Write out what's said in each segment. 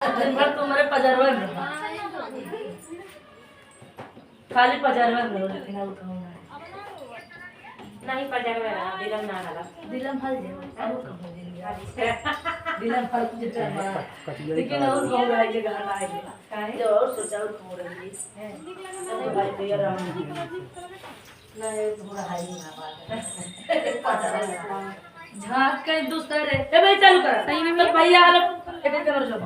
दिन भर तुम्हारे पजारवा में खाली पजारवा में लेकिन अब खाऊंगा नहीं पजारवा रहा दिलम ना रहा दिलम फल जे और खाऊंगा दिलम फल कुछ करवा लेकिन और खाऊंगा ये गाना आएगा काहे जो और सोचा और खाऊं रही है तो भाई तो यार नहीं थोड़ा हाई ना बात झांक के दूसरे ए भाई चालू कर सही में तो भैया आलो एक कर जो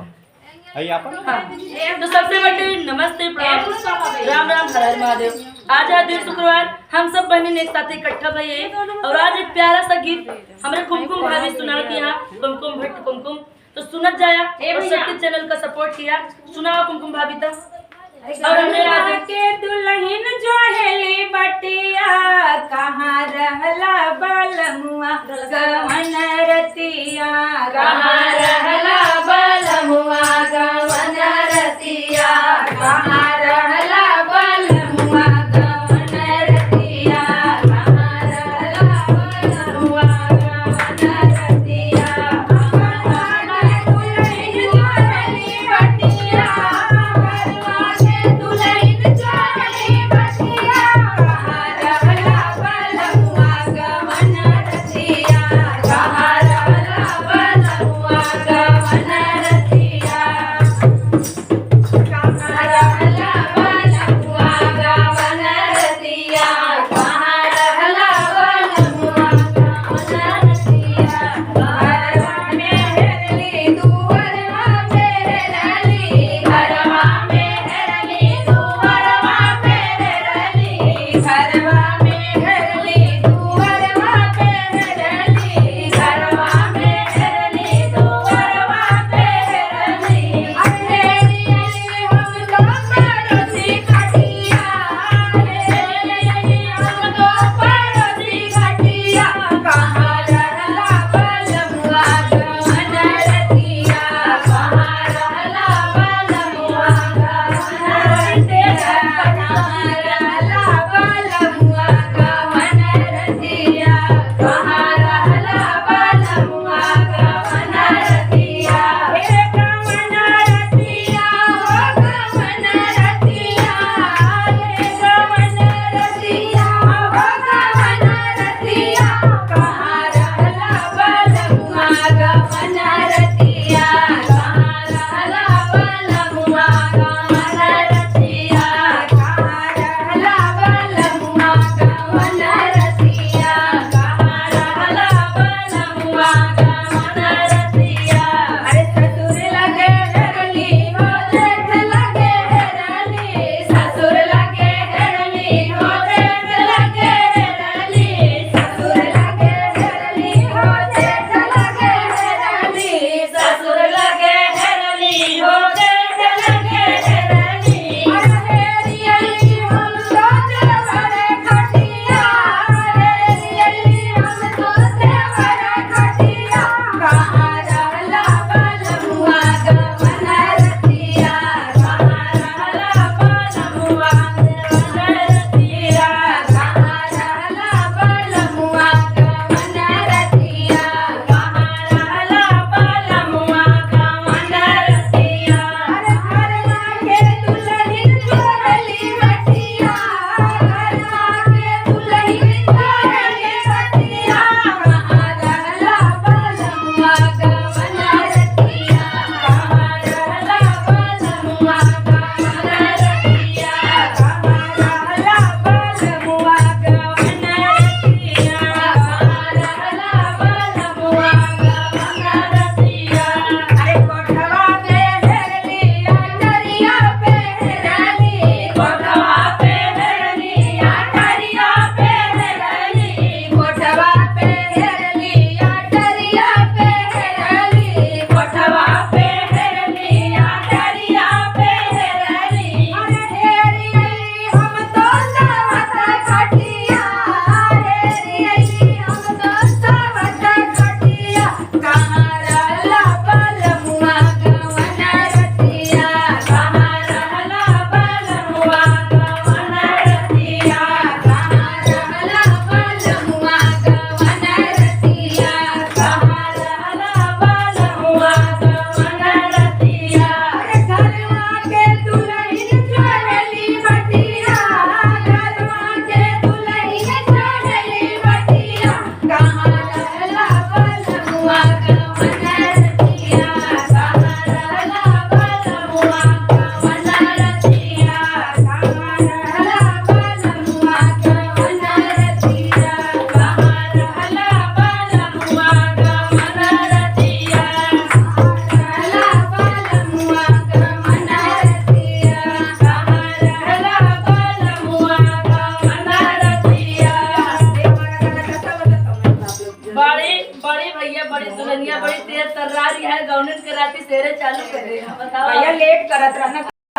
आई अपन हाँ तो सबसे बड़े नमस्ते प्रणाम राम राम हर हर महादेव। आज है दिन शुक्रवार, हम सब बहनें एक साथ इकट्ठा भई है और आज एक प्यारा सा गीत हमारे कुमकुम भाभी सुनाती यहाँ कुमकुम भट्ट कुमकुम तो सुनत जाया और सबके चैनल का सपोर्ट किया। सुनाओ कुमकुम भाभी तक और हमने आज के दुल्हन जो हेली बटिया कहाँ रहला बलमुआ गवन रतिया कहाँ रहला बलमुआ गवन रतिया कहाँ रहला बलमुआ गवन रतिया कहाँ रहला बलमुआ गवन रतिया हमारे दुल्हन जो हेली बटिया गवन बड़ी भैया बड़ी दुल्हनिया बड़ी तेज तर्रारी है गौनन कराती सेरे चालू कर रही है बताओ भैया लेट करत रहना